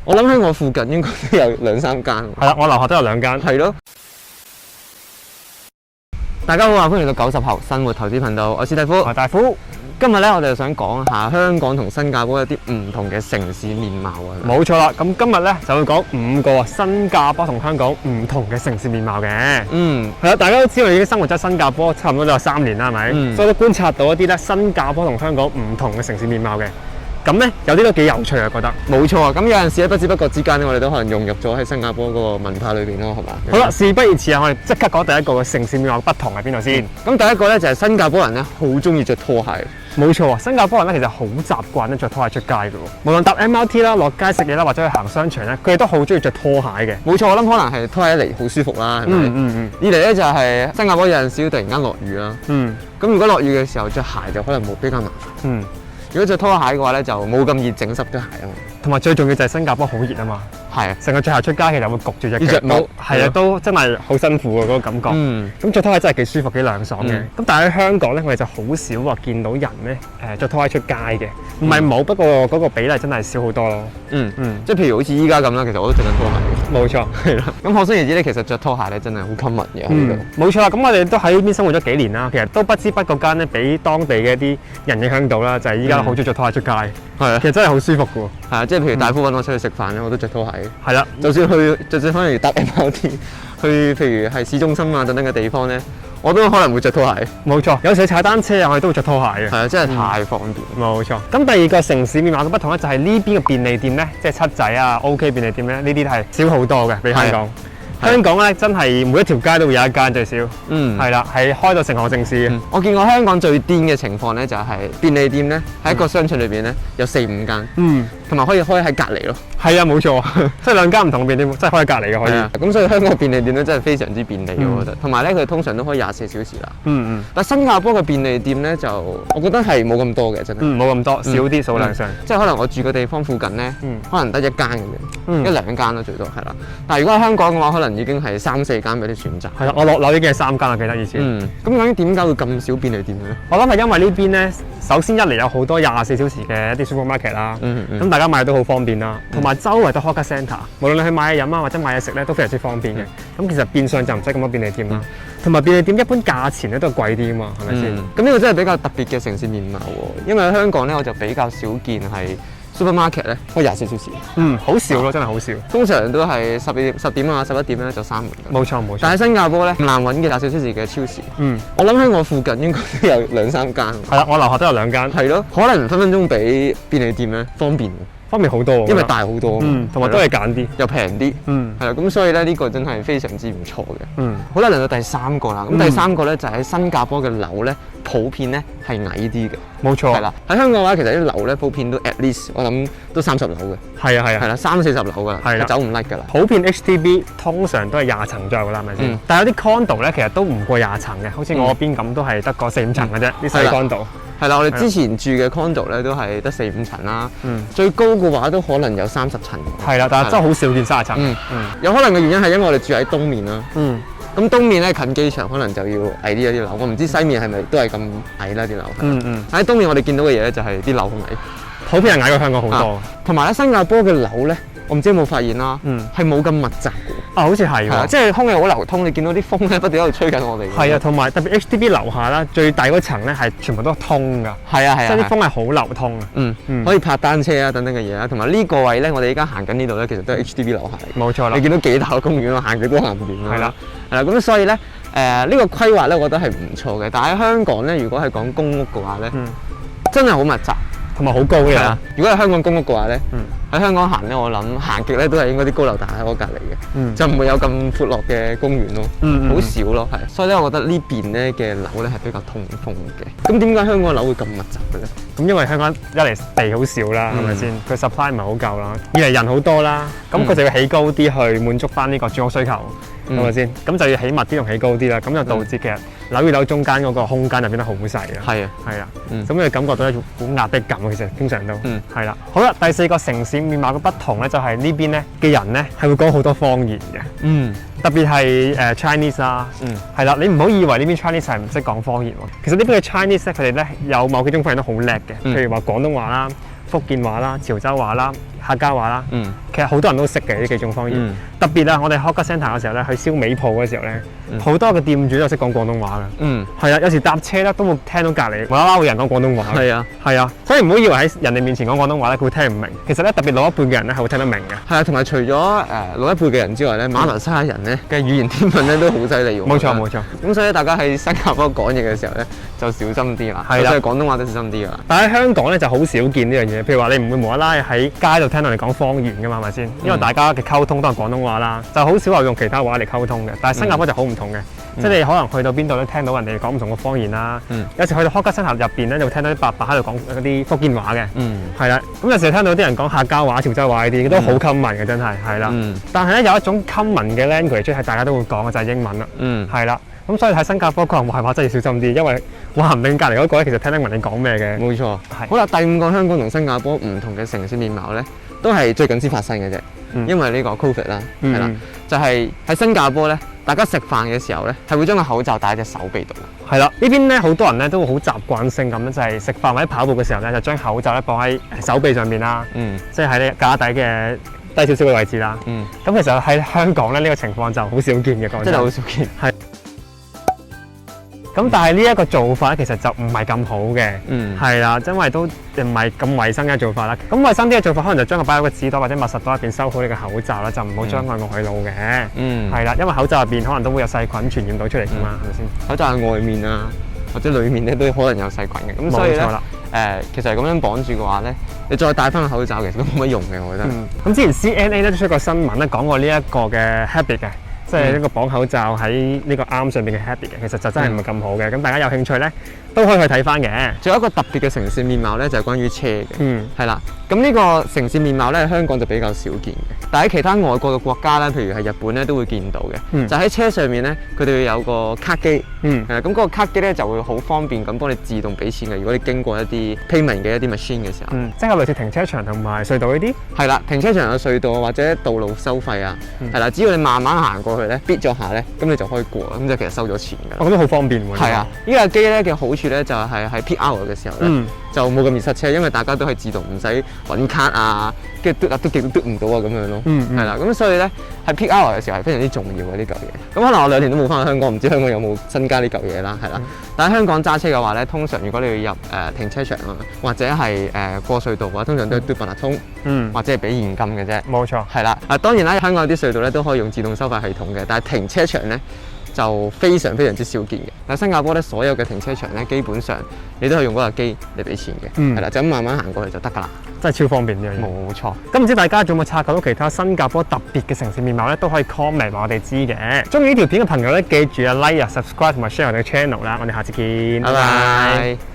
我諗喺我附近應該都有2、3間。係啦，我樓下都有2間。係咯。大家好啊，歡迎嚟到90後生活投資頻道，我係史蒂夫，我係大夫。今日咧，我哋就想講下香港同新加坡一啲唔同嘅城市面貌啊。冇錯啦，咁今日咧就會講5個新加坡同香港唔同嘅城市面貌嘅。係啦，大家都知道我已經生活咗新加坡差唔多都有3年啦，係咪？所以都觀察到一啲咧新加坡同香港唔同嘅城市面貌嘅。咁咧有啲都幾有趣啊，覺得。冇錯啊，咁有陣時咧不知不覺之間咧，我哋都可能融入咗喺新加坡嗰個文化裏邊咯，係嘛？好啦，事不宜遲啊，我哋即刻講第一個嘅城市面貌不同喺邊度先。咁第一個咧就係新加坡人咧好中意着拖鞋。冇錯啊，新加坡人咧其實好習慣咧着拖鞋出街嘅喎。無論搭 MRT 啦、落街食嘢啦，或者去行商場咧，佢哋都好中意着拖鞋嘅。冇錯，我諗可能係拖鞋一嚟好舒服啦，係咪？二嚟咧就係新加坡有陣時突然間落雨啦。咁如果落雨嘅時候着鞋就可能會比較麻煩。如果着拖鞋嘅話咧，就冇咁易整濕對鞋啊嘛。同埋最重要就係新加坡好熱啊嘛。係啊，成個着鞋出街其實會焗住隻腳。係啊，都真係好辛苦啊嗰個感覺。咁着拖鞋真係幾舒服、幾涼爽嘅。咁但係喺香港咧，我哋就好少話見到人咧着拖鞋出街嘅。唔係冇，不過嗰個比例真係少好多咯。即係譬如好似依家咁啦，其實我都着緊拖鞋。冇錯，係啦。咁可想而知咧，其實着拖鞋咧真係好 common 嘅喺呢度。冇錯啦，咁我哋都喺呢邊生活咗幾年啦，其實都不知不覺間咧，俾當地嘅一啲人影響到啦，就係依家好中意着拖鞋出街。係啊，其實真係好舒服嘅喎。係啊，即係譬如大夫揾我出去食飯咧，我都着拖鞋。係啦，就算可能搭 MRT 去，譬如係市中心啊等等嘅地方咧，我都可能會着拖鞋。冇錯，有時踩單車啊，我哋都會着拖鞋嘅。係啊，真係太方便。冇錯。咁第二個城市面貌嘅不同咧，就係呢邊嘅便利店咧，即係七仔啊、OK 便利店咧，呢啲係少好多嘅，比香港。香港咧真係每一條街都會有一間最少，係啦，係開到成行成市嘅。我見過香港最癲嘅情況咧，就係便利店咧喺一個商場裏邊咧有4、5間，同埋可以開喺隔離咯。係啊，冇錯，即係2間唔同嘅便利店，真係開喺隔離嘅可以。咁所以香港嘅便利店咧真係非常之便利，我覺得。同埋咧，佢通常都可以24小時啦。但新加坡嘅便利店咧就，我覺得係冇咁多嘅，真係。冇咁多，少啲數量上。即係可能我住嘅地方附近咧，可能得1間咁樣，1、2間咯最多係啦。但係如果喺香港嘅話，可能已經係3、4間俾啲選擇。係啦，我落樓已經係3間啦，記得以前。咁究竟點解會咁少便利店嘅咧？我諗係因為呢邊咧，首先一嚟有好多24小時嘅一啲 supermarket 啦，咁大家買都好方便啦，同埋周圍都 hawker centre，無論你去買嘢飲啊或者買嘢食咧，都非常之方便嘅。咁其實變相就唔使咁多便利店啦，同埋便利店一般價錢咧都係貴啲啊嘛，係咪先？咁呢個真係比較特別嘅城市面貌喎，因為喺香港咧我就比較少見係supermarket 咧開24小時，好少咯，真係好少。通常都係10點啊、11點咧就閂門。冇錯冇錯。但係新加坡咧唔難揾嘅24小時嘅超市，我諗喺我附近應該都有2、3間。係啦，我樓下都有2間。係咯，可能分分鐘比便利店咧方便好多，因為大好多，同埋都係揀啲，又平啲，係啦，咁所以咧呢個真係非常之唔錯嘅。好啦，嚟到第3個啦，咁第3個咧就喺新加坡嘅樓咧，普遍咧係矮啲嘅。冇錯，係啦，喺香港嘅話，其實啲樓咧普遍都 at least 我諗都30樓嘅。係啊係啊，係啦，30、40樓㗎啦，係啦，走唔甩㗎啦。普遍 HDB 通常都係20層左右㗎啦，係咪先？但係有啲 condo 咧，其實都唔過20層嘅，好似我嗰邊咁都係得個4、5層嘅啫，啲細 condo。係啦，我哋之前住嘅 condo 咧都係得4、5層啦，最高嘅話都可能有30層。係啦，但係真係好少見30層。有可能嘅原因係因為我哋住喺東面啦。咁東面咧近機場，可能就要矮啲一啲樓。我唔知西面係咪都係咁矮啦啲樓。喺東面我哋見到嘅嘢咧就係啲樓好矮，普遍係矮過香港好多。同埋咧新加坡嘅樓咧，我唔知有冇發現啦，係冇咁密集嘅。好似係喎，即係空氣好流通，你見到啲風咧不斷喺度吹緊我哋。係啊，同埋特別 HDB 樓下啦，最大嗰層咧係全部都通㗎。係啊係啊，即係啲風係好流通啊。可以泊單車啊等等嘅嘢啦，同埋呢個位咧，我哋依家行緊呢度咧，其實都係 HDB 樓下嚟。冇錯啦，你見到幾大個公園咯，行幾多行唔掂。係啦，係啦，咁所以咧呢個規劃咧，我覺得係唔錯嘅。但係喺香港咧，如果係講公屋嘅話咧，真係好密集。同埋好高嘅。如果係香港公屋嘅話咧，喺香港行咧，我諗行極咧都係應該啲高樓大廈喺我隔離嘅，就唔會有咁闊落嘅公園咯，好少咯，係。所以咧，我覺得呢邊咧嘅樓咧係比較通風嘅。咁點解香港樓會咁密集嘅咧？咁因為香港一嚟地好少啦，係咪先？佢 supply 唔係好夠啦，二嚟人好多啦，咁佢就要起高啲去滿足翻呢個住屋需求。係咪先？咁就要起密啲同起高啲啦，咁就導致其實樓與樓中間嗰個空間就變得好細啦。係啊，係啊，咁你感覺到一種好壓迫感啊，其實經常都係啦。好啦，第4個城市面貌嘅不同咧，就係呢邊咧嘅人咧係會講好多方言嘅。特別係Chinese 啦。係啦，你唔好以為呢邊 Chinese 係唔識講方言喎。其實呢邊嘅 Chinese 咧，佢哋咧有某幾種方言都好叻嘅，譬如話廣東話啦、福建話啦、潮州話啦、客家話啦。其實好多人都識嘅呢幾種方言。特別啊，我哋 Hawker Centre 嘅時候咧，去燒尾鋪嘅時候咧，好多嘅店主都識講廣東話㗎。係啊，有時搭車咧都會聽到隔離無啦啦會有人講廣東話。係啊，所以唔好以為喺人哋面前講廣東話咧，佢會聽唔明。其實咧，特別老一輩嘅人咧係會聽得明嘅。係啊，同埋除咗老一輩嘅人之外咧，馬來西亞人咧嘅語言天分咧都好犀利喎。冇錯冇錯。咁所以大家喺新加坡講嘢嘅時候咧，就小心啲啦。係啦，廣東話都小心啲㗎啦。但喺香港咧就好少見呢樣嘢。譬如話你唔會無啦啦喺街度聽到人哋講方言㗎嘛，係咪先？因為大家嘅溝通都係廣東話啦，就好少話用其他話嚟溝通嘅。但係新加坡就好唔同嘅，即係你可能去到邊度都聽到人哋講唔同嘅方言啦。有時去到 Hawker Centre入邊咧，就會聽到啲伯伯喺度講嗰啲福建話嘅。係啦，咁有時聽到啲人講客家話、潮州話呢啲，都好 common 嘅，真係係啦。但係咧有一種 common 嘅 language 係大家都會講嘅，就係英文啦。係啦，咁所以喺新加坡講話真係要小心啲，因為話唔定隔離嗰個咧其實聽得明你講咩嘅。冇錯。好啦，第5個香港同新加坡唔同嘅城市面貌咧，都係最近先發生嘅啫。因為呢個 Covid 啦，係啦，就係喺新加坡咧，大家食飯嘅時候咧，係會將個口罩戴喺隻手臂度。係啦，呢邊咧好多人咧都會好習慣性咁樣，就係食飯或者跑步嘅時候咧，就將口罩咧放喺手臂上面啦。即係喺你架底嘅低少少嘅位置啦。咁其實喺香港咧呢個情況就好少見嘅，講真。真係好少見。係。咁但係呢一個做法其實就唔係咁好嘅，係啦，因為都唔係咁衞生嘅做法啦。咁衞生啲嘅做法可能就將佢擺喺個紙袋或者密實袋入邊收好你嘅口罩啦，就唔好將佢外露嘅。係啦，因為口罩入邊可能都會有細菌傳染到出嚟㗎嘛，係咪先？口罩喺外面啊，或者裡面咧都可能有細菌嘅。咁所以咧，其實咁樣綁住嘅話咧，你再戴翻個口罩其實都冇乜用嘅，我覺得。咁之前 CNA 咧都出過新聞咧講過呢一個嘅 habit 嘅。即係呢個綁口罩喺呢個啱上邊嘅 habit 嘅，其實就真係唔係咁好嘅。咁大家有興趣咧，都可以去睇翻嘅。仲有一個特別嘅城市面貌咧，就係關於車嘅。係啦。咁呢個城市面貌咧，香港就比較少見嘅。但喺其他外國嘅國家咧，譬如係日本咧，都會見到嘅。就喺車上面咧，佢哋會有個卡機。係啦。咁嗰個卡機咧就會好方便咁幫你自動俾錢嘅。如果你經過一啲 payment 嘅一啲 machine 嘅時候。即係類似停車場同埋隧道呢啲。係啦，停車場有隧道或者道路收費啊。係啦，只要你慢慢行過去咧，bid 咗下咧。咁你就可以過啦，咁就其實收咗錢㗎。我覺得好方便喎。係啊，呢架機咧嘅好處咧就係喺 peak hour 嘅時候咧，就冇咁易塞車，因為大家都係自動唔使揾卡啊，跟住嘟極都嘟唔到啊咁樣咯。係啦，咁所以咧喺 peak hour 嘅時候係非常之重要嘅呢嚿嘢。咁可能我2年都冇翻去香港，唔知香港有冇新加呢嚿嘢啦，係啦。但喺香港揸車嘅話咧，通常如果你要入停車場啊，或者係過隧道嘅話，通常都係嘟八達通，或者係俾現金嘅啫。冇錯。係啦，當然啦，香港有啲隧道咧都可以用自動收費系統嘅，但係停車場咧就非常之少見嘅。但係新加坡咧，所有嘅停車場咧，基本上你都係用嗰架機嚟俾錢嘅，係啦，就咁慢慢行過去就得㗎啦。真係超方便呢樣嘢。冇錯。咁唔知大家仲有冇察覺到其他新加坡特別嘅城市面貌咧，都可以 comment 話我哋知嘅。中意呢條片嘅朋友咧，記住啊 like 啊 subscribe 同埋 share 我哋嘅 channel 啦。我哋下次見。拜拜。